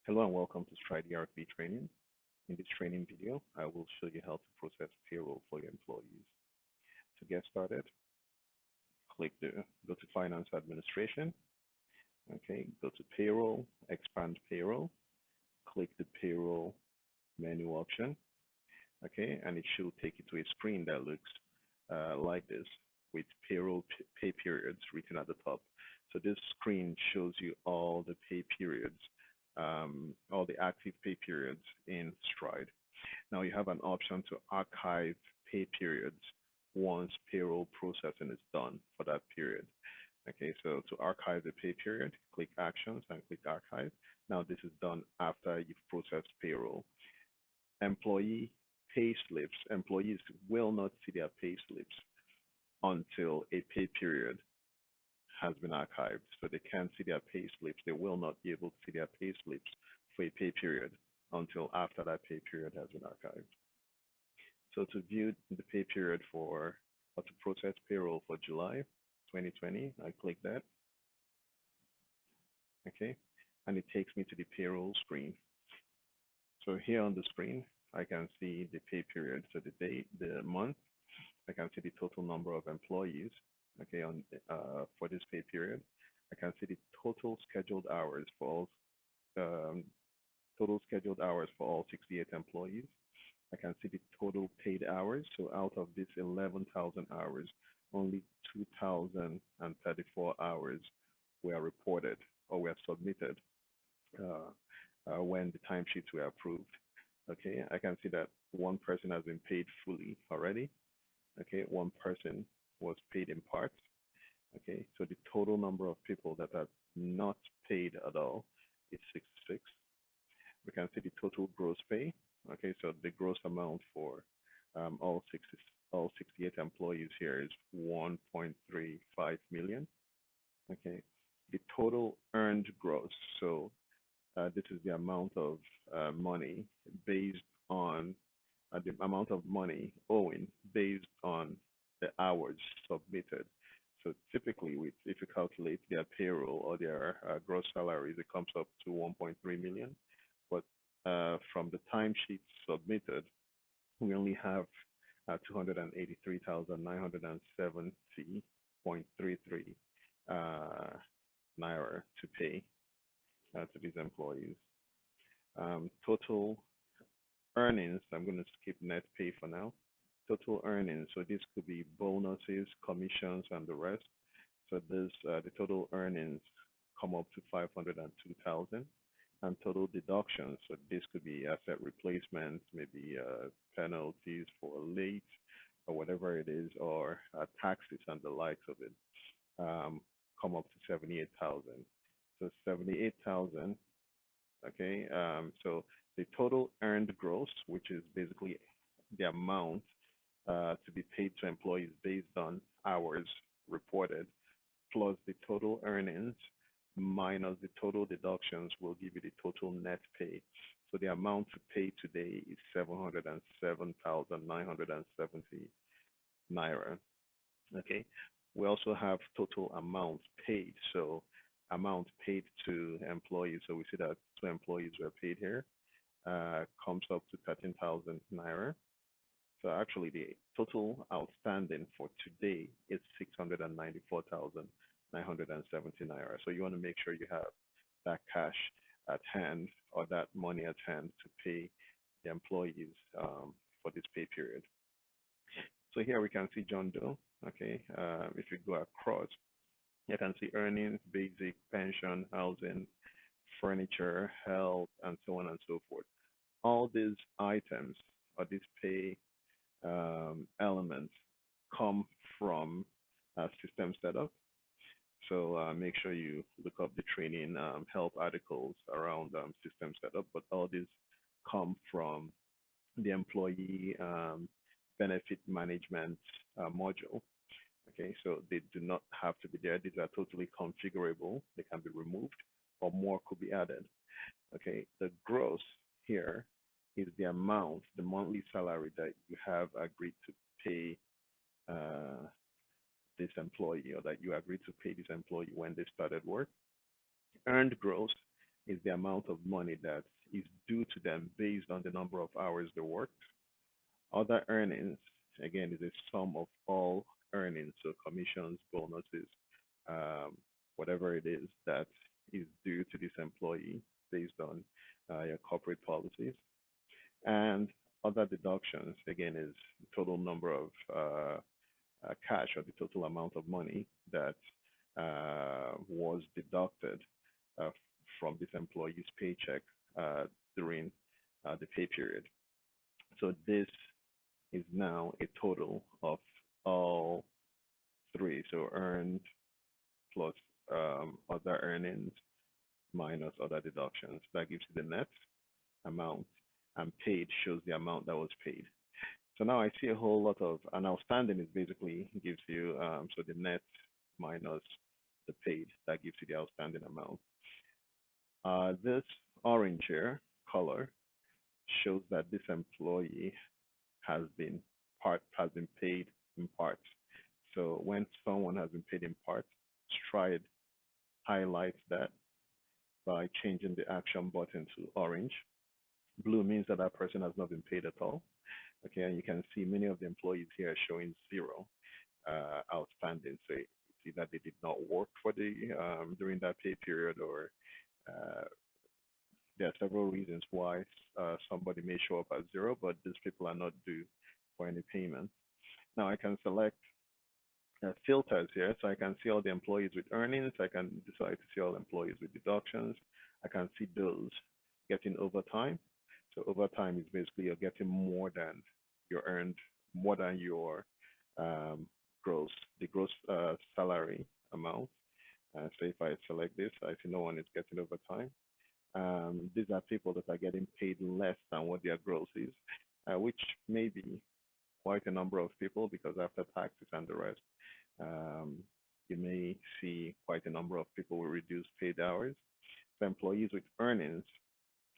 Hello and welcome to Stride ERP Training. In this training video, I will show you how to process payroll for your employees. To get started, go to Finance Administration. Okay, go to Payroll, expand Payroll, click the Payroll menu option. Okay, and it should take you to a screen that looks like this with payroll pay periods written at the top. So this screen shows you all the pay periods, all the active pay periods in Stride. Now you have an option to archive pay periods once payroll processing is done for that period. Okay, so to archive the pay period, click Actions and click Archive. Now this is done after you've processed payroll. Employee pay slips, employees will not see their pay slips until a pay period has been archived. So they can't see their pay slips. They will not be able to see their pay slips for a pay period until after that pay period has been archived. So to view the pay period for, or to process payroll for July 2020, I click that. Okay, and it takes me to the payroll screen. So here on the screen, I can see the pay period, so the date, the month. I can see the total number of employees, okay, for this pay period. I can see the total scheduled hours for um, total scheduled hours for all 68 employees. I can see the total paid hours. So out of this 11,000 hours, only 2,034 hours were reported or were submitted when the timesheets were approved. Okay, I can see that one person has been paid fully already. Okay, one person was paid in parts. Okay, so the total number of people that are not paid at all is 66. We can see the total gross pay. Okay, so the gross amount for all 68 employees here is 1.35 million. Okay, the total earned gross. So this is the amount of money based on the amount of money owing based on the hours submitted. So typically, if you calculate their payroll or their gross salaries, it comes up to 1.3 million. But from the timesheets submitted, we only have 283,970.33 naira to pay to these employees. Total earnings, I'm going to skip net pay for now. Total earnings, so this could be bonuses, commissions, and the rest. So this the total earnings come up to 502,000, and total deductions. So this could be asset replacement, maybe penalties for late or whatever it is, or taxes and the likes of it. Come up to 78,000. So 78,000. Okay. So the total earned gross, which is basically the amount to be paid to employees based on hours reported, plus the total earnings minus the total deductions will give you the total net pay. So the amount to pay today is 707,970 naira. Okay. We also have total amount paid. So amount paid to employees. So we see that two employees were paid here. Comes up to 13,000 naira. So actually, the total outstanding for today is 694,970 naira. So you want to make sure you have that cash at hand or that money at hand to pay the employees for this pay period. So here we can see John Doe. Okay, if you go across, you can see earnings, basic, pension, housing, furniture, health, and so on and so forth. All these items or these pay elements come from system setup. So make sure you look up the training help articles around system setup. But all these come from the employee benefit management module. Okay, so they do not have to be there. These are totally configurable. They can be removed or more could be added. Okay, the gross here is the amount, the monthly salary that you have agreed to pay this employee or that you agreed to pay this employee when they started work. Earned gross is the amount of money that is due to them based on the number of hours they worked. Other earnings, again, is a sum of all earnings, so commissions, bonuses, um, whatever it is that is due to this employee based on your corporate policies. And other deductions, again, is the total number of cash or the total amount of money that was deducted uh, from this employee's paycheck during the pay period. So this is now a total of all three. So earned plus other earnings minus other deductions. That gives you the net amount, and paid shows the amount that was paid. So now I see a whole lot of, an outstanding is basically gives you, so the net minus the paid, that gives you the outstanding amount. This orange here color shows that this employee has been has been paid in part. So when someone has been paid in part, Stride highlights that by changing the action button to orange. Blue means that that person has not been paid at all. Okay, and you can see many of the employees here showing zero outstanding. So it's either they did not work for the during that pay period, or uh, there are several reasons why somebody may show up as zero, but these people are not due for any payment. Now I can select filters here, so I can see all the employees with earnings. I can decide to see all employees with deductions. I can see those getting overtime. So overtime is basically you're getting more than you earned, more than your um, gross, the gross salary amount. So if I select this, I see no one is getting overtime. These are people that are getting paid less than what their gross is, which may be quite a number of people because after taxes and the rest, um, you may see quite a number of people with reduced paid hours. So employees with earnings,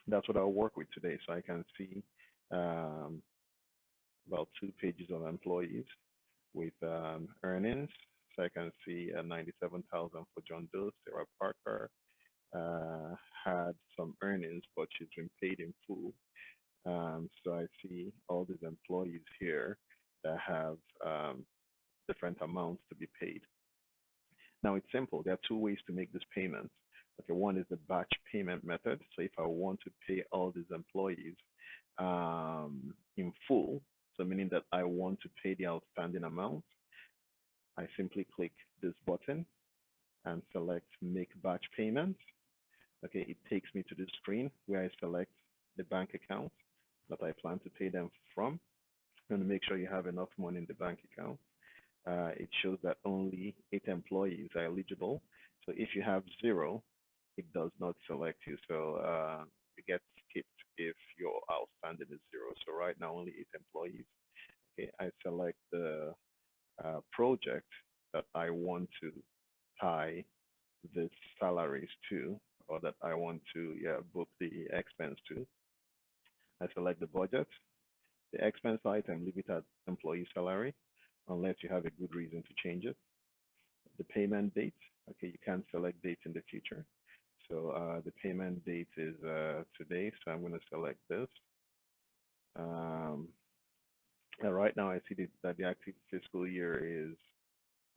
that's what I'll work with today. So I can see um, about 2 pages of employees with earnings. So I can see 97,000 for John Doe. Sarah Parker had some earnings, but she's been paid in full. So I see all these employees here that have different amounts to be paid. Now it's simple. There are two ways to make this payment. Okay, one is the batch payment method. So if I want to pay all these employees in full, so meaning that I want to pay the outstanding amount, I simply click this button and select make batch payment. Okay, it takes me to the screen where I select the bank account that I plan to pay them from. And make sure you have enough money in the bank account. It shows that only 8 employees are eligible. So if you have zero, it does not select you. So you get skipped if your outstanding is zero. So right now, only 8 employees. Okay, I select the project that I want to tie the salaries to, or that I want to book the expense to. I select the budget. The expense item, leave it at employee salary, unless you have a good reason to change it. The payment date, okay, you can select dates in the future. So the payment date is today, so I'm going to select this. And right now I see that the active fiscal year is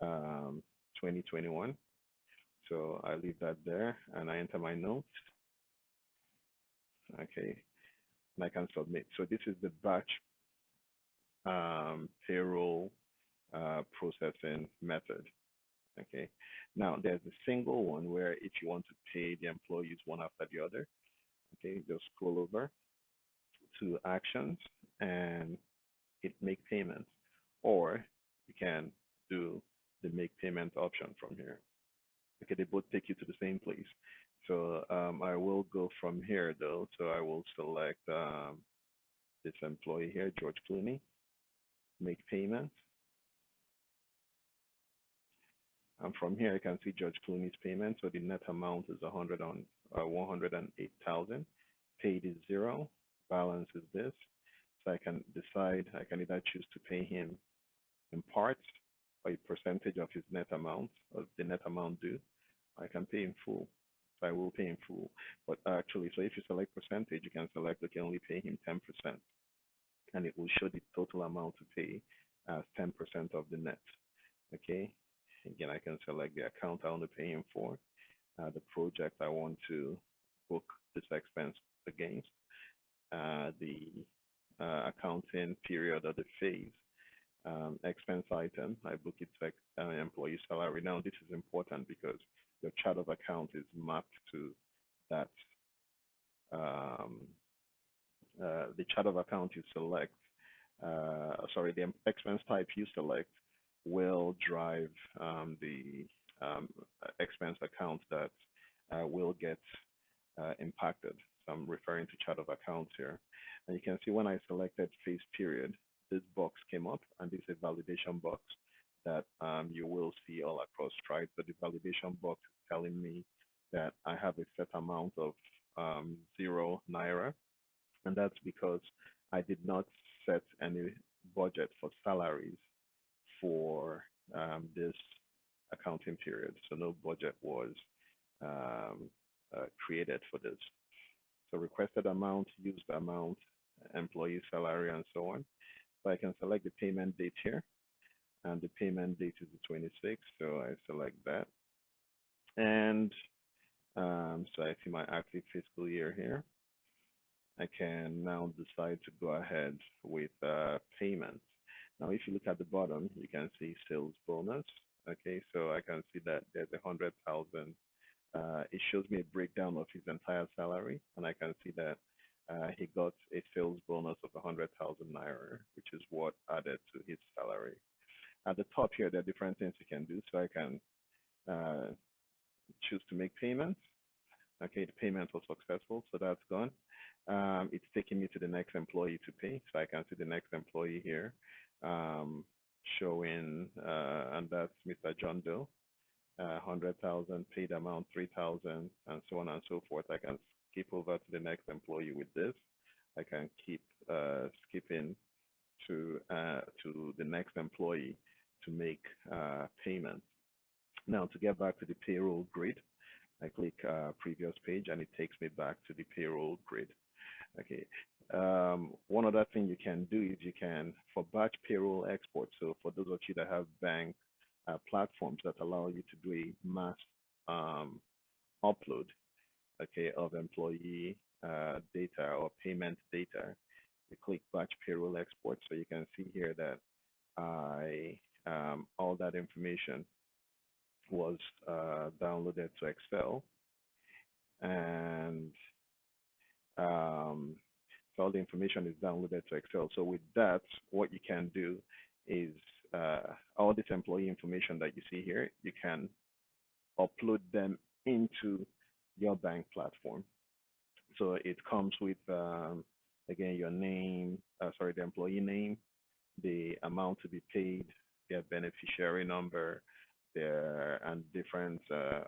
2021. So I leave that there and I enter my notes. Okay, and I can submit. So this is the batch payroll processing method. Okay. Now there's a single one where if you want to pay the employees one after the other, okay, just scroll over to actions and hit make payment, or you can do the make payment option from here. Okay, they both take you to the same place. So I will go from here though. So I will select this employee here, George Clooney, make payment. And from here, I can see George Clooney's payment. So the net amount is 108,000. Paid is zero. Balance is this. So I can decide, I can either choose to pay him in part or a percentage of his net amount, of the net amount due. I can pay in full. So I will pay in full. But actually, so if you select percentage, you can select, okay, only pay him 10%, and it will show the total amount to pay as 10% of the net. Okay. Again, I can select the account I want to pay him for, the project I want to book this expense against, the accounting period or the phase, expense item. I book it to employee salary. Now, this is important because your chart of account is mapped to that. Um, the chart of account you select, sorry, the expense type you select will drive the expense account that will get impacted. So I'm referring to chart of accounts here. And you can see when I selected phase period, this box came up, and this is a validation box that you will see all across, right? So the validation box is telling me that I have a set amount of 0 naira, and that's because I did not set any budget for salaries for this accounting period. So no budget was um, created for this. So requested amount, used amount, employee salary, and so on. So I can select the payment date here, and the payment date is the 26th, so I select that. And so I see my active fiscal year here. I can now decide to go ahead with payments. Now, if you look at the bottom, you can see sales bonus. Okay, so I can see that there's 100,000. It shows me a breakdown of his entire salary, and I can see that he got a sales bonus of 100,000 naira, which is what added to his salary. At the top here, there are different things you can do. So I can uh, choose to make payments. Okay, the payment was successful, so that's gone. It's taking me to the next employee to pay, so I can see the next employee here showing, and that's Mr. John Doe, 100,000, paid amount 3,000, and so on and so forth. I can skip over to the next employee with this. I can keep skipping to the next employee to make payments. Now, to get back to the payroll grid, I click previous page, and it takes me back to the payroll grid. Okay. One other thing you can do is you can, for batch payroll export, so for those of you that have bank platforms that allow you to do a mass upload, okay, of employee data or payment data, you click batch payroll export. So you can see here that all that information was downloaded to Excel, and so all the information is downloaded to Excel. So with that, what you can do is all this employee information that you see here, you can upload them into your bank platform. So it comes with, again, your name, sorry, the employee name, the amount to be paid, their beneficiary number, and different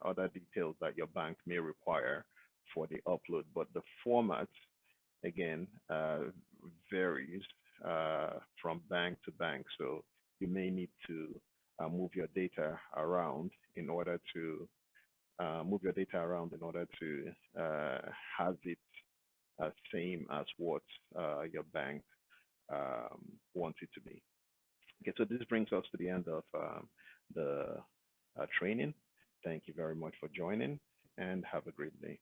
other details that your bank may require for the upload. But the format, again, varies from bank to bank. So you may need to move your data around in order to have it same as what your bank wants it to be. Okay, so this brings us to the end of the training. Thank you very much for joining, and have a great day.